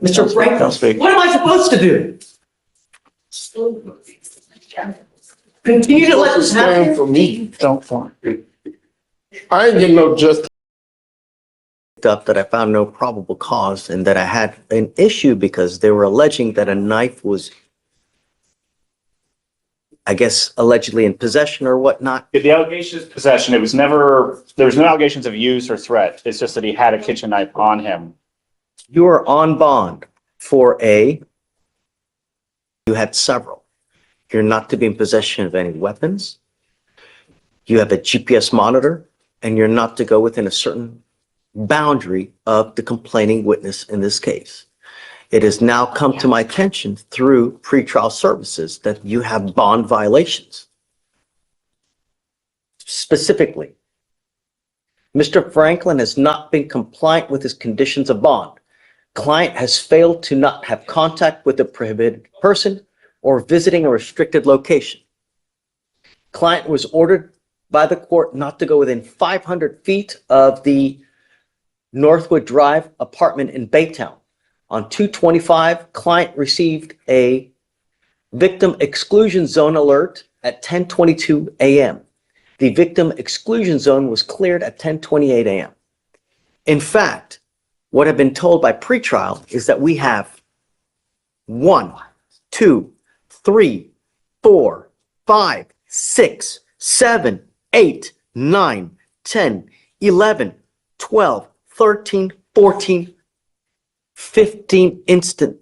Mr. Franklin, what am I supposed to do? Continue to let this happen? For me, don't for I ain't getting no justice. Up that I found no probable cause and that I had an issue because they were alleging that a knife was, I guess, allegedly in possession or whatnot. The allegation is possession. It was never, there was no allegations of use or threat. It's just that he had a kitchen knife on him. You are on bond for you had several. You're not to be in possession of any weapons. You have a GPS monitor and you're not to go within a certain boundary of the complaining witness in this case. It has now come to my attention through pretrial services that you have bond violations. Specifically, Mr. Franklin has not been compliant with his conditions of bond. Client has failed to not have contact with a prohibited person or visiting a restricted location. Client was ordered by the court not to go within 500 feet of the Northwood Drive apartment in Baytown. On 2/25, client received a victim exclusion zone alert at 10:22 a.m. The victim exclusion zone was cleared at 10:28 a.m. In fact, what I've been told by pretrial is that we have 1, 2, 3, 4, 5, 6, 7, 8, 9, 10, 11, 12, 13, 14, 15 instant.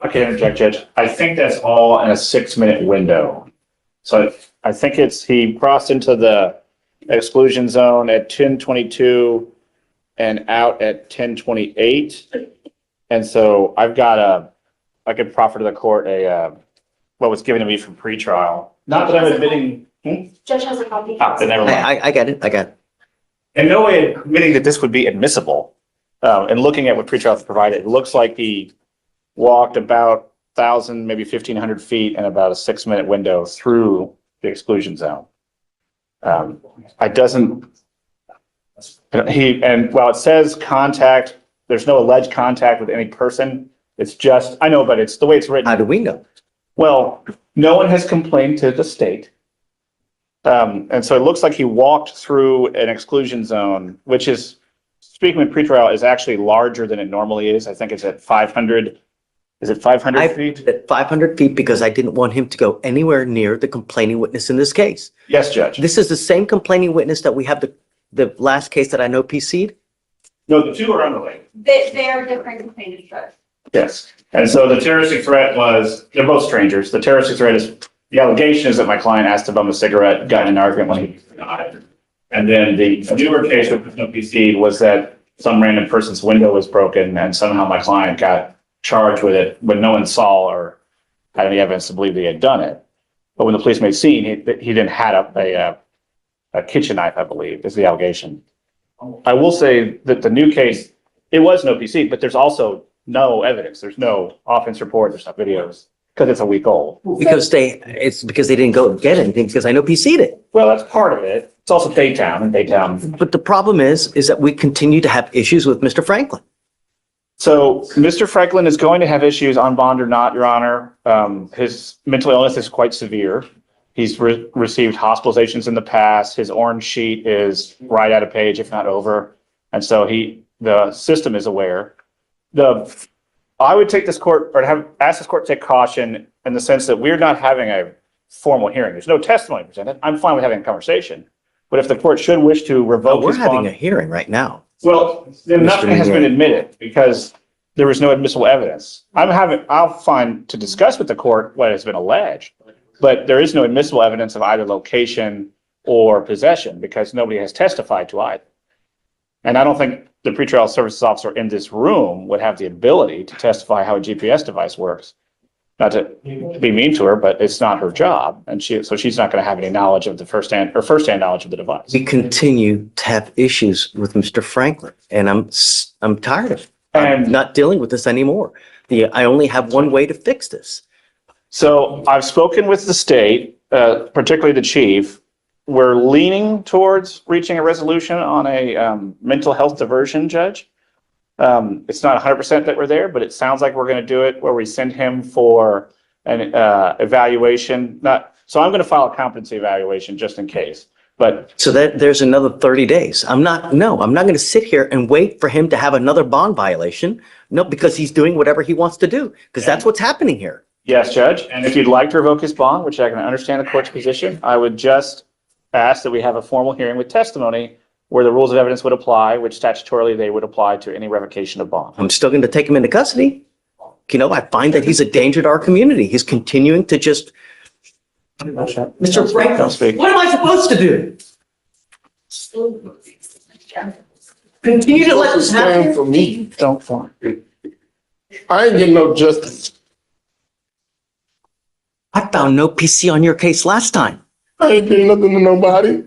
Okay, interject, Judge. I think that's all in a 6-minute window. So I think it's, he crossed into the exclusion zone at 10:22 and out at 10:28. And so I've got I could proffer to the court what was given to me from pretrial. Not that I'm admitting. Judge has a copy. Then never mind. I get it. I got it. In no way admitting that this would be admissible. And looking at what pretrial has provided, it looks like he walked about 1,000, maybe 1,500 feet in about a 6-minute window through the exclusion zone. And while it says contact, there's no alleged contact with any person. It's just, I know, but it's the way it's written. How do we know? Well, no one has complained to the state. And so it looks like he walked through an exclusion zone, which is, speaking with pretrial, is actually larger than it normally is. I think it's at 500. Is it 500 feet? At 500 feet because I didn't want him to go anywhere near the complaining witness in this case. Yes, Judge. This is the same complaining witness that we have the last case that I know PC'd. No, the two are unrelated. They are different complainants, Judge. Yes. And so the terroristic threat was, they're both strangers. The terroristic threat is, the allegation is that my client asked to bum a cigarette, got in an argument when he was denied. And then the newer case with no PC was that some random person's window was broken and somehow my client got charged with it when no one saw or had any evidence to believe that he had done it. But when the police made scene, he then had a kitchen knife, I believe, is the allegation. I will say that the new case, it was no PC, but there's also no evidence. There's no offense report. There's no videos because it's a week old. It's because they didn't go get anything because I know PC'd it. Well, that's part of it. It's also Baytown and Baytown. But the problem is that we continue to have issues with Mr. Franklin. So Mr. Franklin is going to have issues on bond or not, Your Honor. His mental illness is quite severe. He's received hospitalizations in the past. His orange sheet is right at a page, if not over. And so the system is aware. I would take this court or ask this court to take caution in the sense that we're not having a formal hearing. There's no testimony presented. I'm fine with having a conversation. But if the court should wish to revoke We're his bond. having a hearing right now. Well, then nothing has been admitted because there was no admissible evidence. I'll find to discuss with the court what has been alleged, but there is no admissible evidence of either location or possession because nobody has testified to either. And I don't think the pretrial services officer in this room would have the ability to testify how a GPS device works. Not to be mean to her, but it's not her job. And so she's not going to have any knowledge of the firsthand knowledge of the device. We continue to have issues with Mr. Franklin and I'm tired of it. I'm not dealing with this anymore. I only have one way to fix this. So I've spoken with the state, particularly the chief. We're leaning towards reaching a resolution on a mental health diversion, Judge. It's not 100% that we're there, but it sounds like we're going to do it where we send him for an evaluation. So I'm going to file a competency evaluation just in case. But So that there's another 30 days. I'm not going to sit here and wait for him to have another bond violation. No, because he's doing whatever he wants to do, because that's what's happening here. yes, Judge, and if you'd like to revoke his bond, which I can understand the court's position, I would just ask that we have a formal hearing with testimony where the rules of evidence would apply, which statutorily they would apply to any revocation of bond. I'm still going to take him into custody. I find that he's a danger to our community. He's continuing to just. Mr. Franklin, what am I supposed to do? Continue to let this Stand happen? for me. Don't fall. I ain't getting no justice. I found no PC on your case last time. I ain't getting nothing to nobody.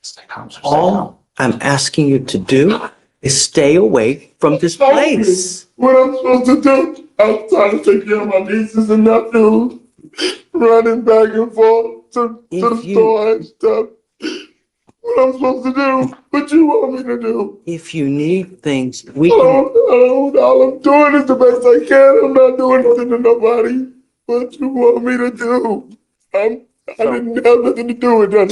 Stay calm, sir. All I'm asking you to do is stay away from this place. What I'm supposed to do? I'm trying to take care of my nieces and nephews, running back and forth to the If you- store and stuff. What I'm supposed to do? What you want me to do? If you need things, we can. All I'm doing is the best I can. I'm not doing nothing to nobody. What you want me to do? I didn't have nothing to do with none of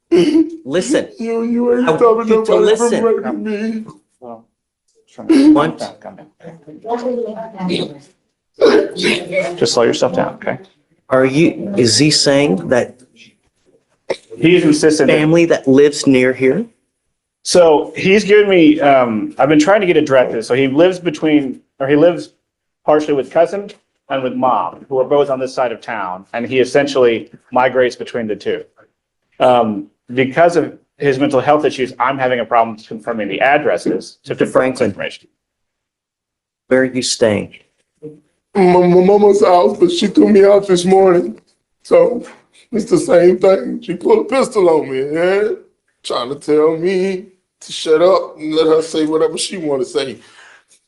this. Listen, You ain't I want stopping you to nobody listen. from raping me. once, Just slow yourself down, okay? is he saying that He's insistent. family that lives near here? So he's given me, I've been trying to get addresses. So he lives partially with cousin and with mom, who are both on this side of town. And he essentially migrates between the two. Because of his mental health issues, I'm having a problem confirming the addresses to confirm this Franklin. information. Where are you staying? My mama's house, but she threw me out this morning. So it's the same thing. She pulled a pistol on me, yeah? Trying to tell me to shut up and let her say whatever she want to say.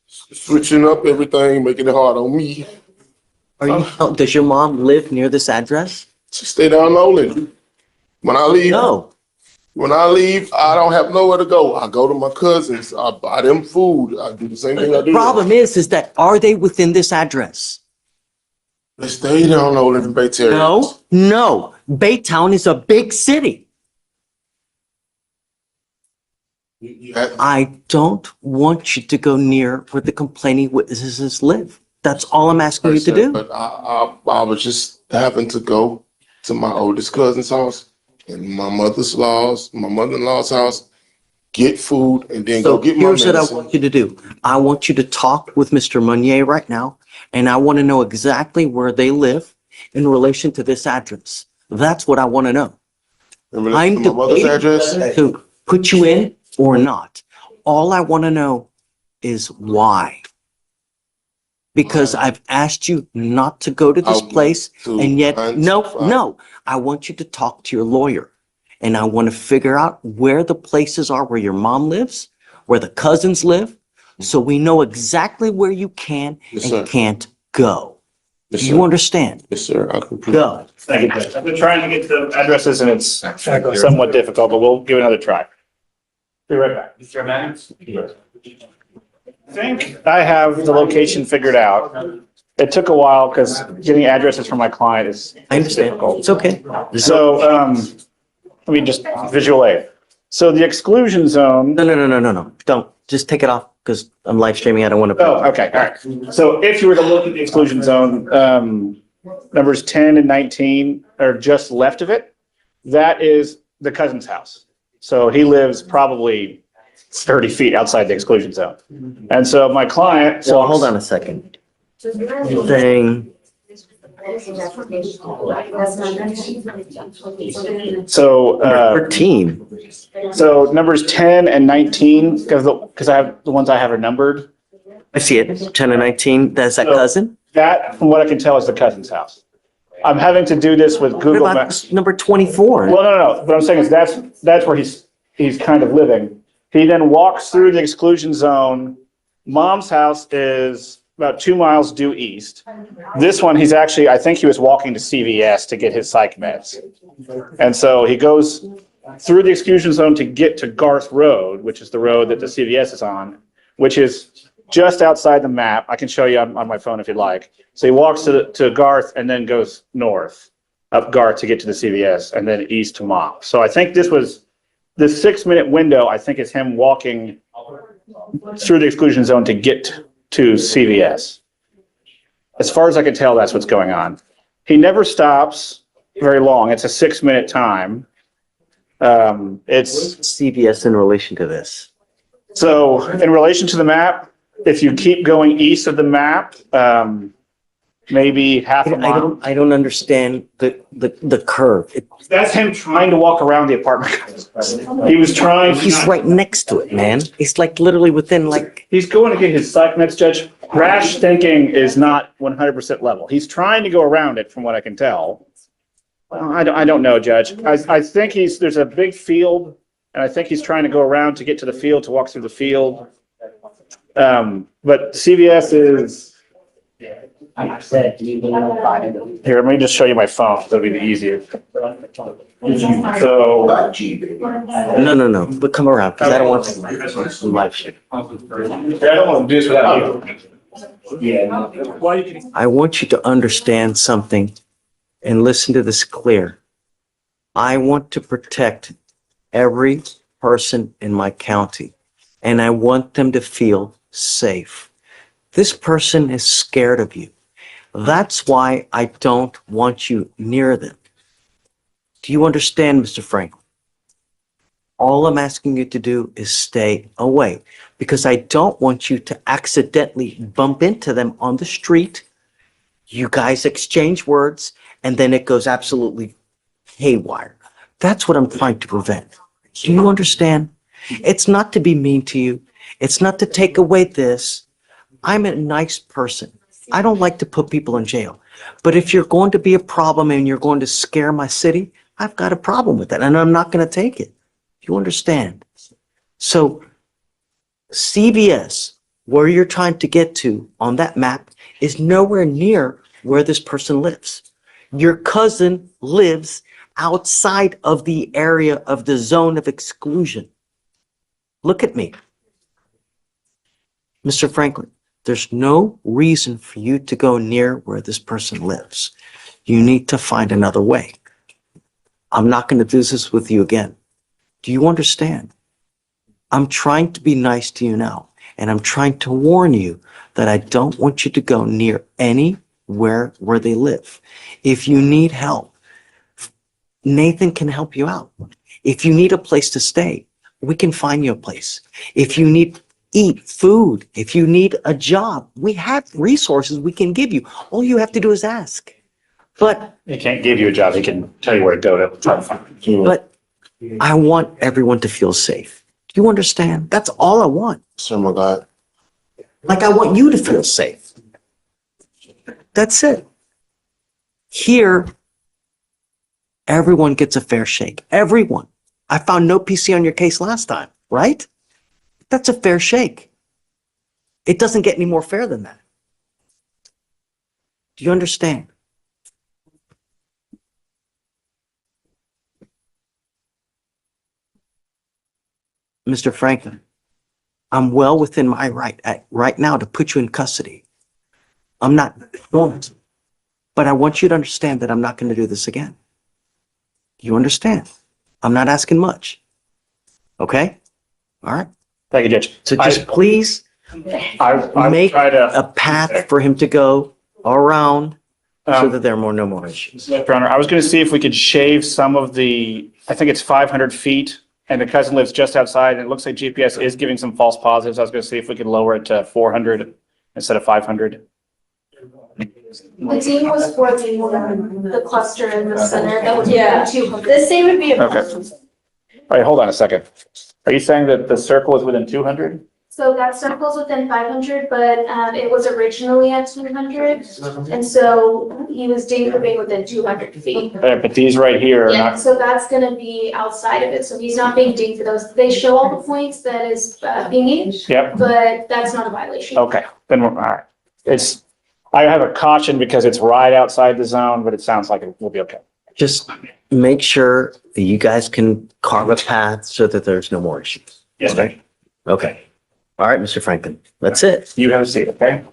Switching up everything, making it hard on me. Does your mom live near this address? She stay down Nolan. When I leave, I don't have nowhere to go. I go to my cousins. I buy them food. I do the same thing I The do. problem is that are they within this address? They stay down Nolan in Bay Terre. No. Baytown is a big city. I don't want you to go near where the complaining witnesses live. That's all I'm asking you to do. But I was just having to go to my oldest cousin's house and my mother-in-law's house, get food, and then So go get my here's what I medicine. want you to do. I want you to talk with Mr. Meunier right now, and I want to know exactly where they live in relation to this address. That's what I want to know. Remember I'm my mother's debating address? to put you in or not. All I want to know is why. Because I've asked you not to go to this place, and yet, no. I want you to talk to your lawyer. And I want to figure out where the places are where your mom lives, where the cousins live, so we know exactly where you can Yes, sir. and can't go. Yes, Do sir. you understand? Yes, sir. I can prove. Go. Thank you, Judge. I've been trying to get the addresses and it's somewhat difficult, but we'll give it another try. Be right back. Mr. Mannix? I think I have the location figured out. It took a while because getting addresses from my client is I understand. difficult. It's okay. So, let me just visual aid. So the exclusion zone. No. Don't. Just take it off because I'm live streaming. I don't want to. Oh, okay, all right. So if you were to look at the exclusion zone, numbers 10 and 19 are just left of it. That is the cousin's house. So he lives probably 30 feet outside the exclusion zone. And so my client. So hold on a second. You're saying, So, 13. so numbers 10 and 19, because I have, the ones I have are numbered. I see it. 10 and 19. That's that So- cousin. That, from what I can tell, is the cousin's house. I'm having to do this with What Google about Maps. number 24? Well, no. What I'm saying is that's where he's kind of living. He then walks through the exclusion zone. Mom's house is about 2 miles due east. This one, I think he was walking to CVS to get his psych meds. And so he goes through the exclusion zone to get to Garth Road, which is the road that the CVS is on, which is just outside the map. I can show you on my phone if you'd like. So he walks to Garth and then goes north up Garth to get to the CVS and then east to Mop. So I think this 6-minute window, I think is him walking through the exclusion zone to get to CVS. As far as I can tell, that's what's going on. He never stops very long. It's a 6-minute time. It's CVS in relation to this. so in relation to the map, if you keep going east of the map, maybe half a mile. I don't understand the curve. That's him trying to walk around the apartment. He was trying. He's right next to it, man. It's like literally within like. He's going to get his psych meds, Judge. Rash thinking is not 100% level. He's trying to go around it from what I can tell. Well, I don't know, Judge. I think there's a big field and I think he's trying to go around to get to the field, to walk through the field. But CVS is, here, let me just show you my phone. That'll be the easier. So, No. But come around, because I don't want to live shit. I don't want to do this without you. I want you to understand something and listen to this clear. I want to protect every person in my county, and I want them to feel safe. This person is scared of you. That's why I don't want you near them. Do you understand, Mr. Franklin? All I'm asking you to do is stay away, because I don't want you to accidentally bump into them on the street. You guys exchange words, and then it goes absolutely haywire. That's what I'm trying to prevent. Do you understand? It's not to be mean to you. It's not to take away this. I'm a nice person. I don't like to put people in jail. But if you're going to be a problem and you're going to scare my city, I've got a problem with that, and I'm not going to take it. You understand? So CVS, where you're trying to get to on that map, is nowhere near where this person lives. Your cousin lives outside of the area of the zone of exclusion. Look at me. Mr. Franklin, there's no reason for you to go near where this person lives. You need to find another way. I'm not going to do this with you again. Do you understand? I'm trying to be nice to you now, and I'm trying to warn you that I don't want you to go near anywhere where they live. If you need help, Nathan can help you out. If you need a place to stay, we can find you a place. If you need eat food, if you need a job, we have resources we can give you. All you have to do is ask. But He can't give you a job. He can tell you where to go to try to find you. but I want everyone to feel safe. Do you understand? That's all I want. Oh my God. Like I want you to feel safe. That's it. Here, everyone gets a fair shake. Everyone. I found no PC on your case last time, right? That's a fair shake. It doesn't get any more fair than that. Do you understand? Mr. Franklin, I'm well within my right now to put you in custody. I'm not going to, but I want you to understand that I'm not going to do this again. You understand? I'm not asking much. Okay? All right. Thank you, Judge. So just please I make try to. a path for him to go around so that there are no more issues. Your Honor, I was going to see if we could shave some of I think it's 500 feet, and the cousin lives just outside, and it looks like GPS is giving some false positives. I was going to see if we could lower it to 400 instead of 500. The team was for the cluster in the center that would be 200. The same would be. Okay. All right, hold on a second. Are you saying that the circle is within 200? So that circle's within 500, but it was originally at 200. And so he was dinged for being within 200 feet. But these right here are Yeah, not. so that's gonna be outside of it. So he's not being dinged for those. They show all the points that is pinging, Yep. but that's not a violation. Okay, then all right. I have a caution because it's right outside the zone, but it sounds like it will be okay. Just make sure that you guys can carve a path so that there's no more issues. Yes, sir. Okay. Okay. All right, Mr. Franklin, that's it. You have a seat, okay?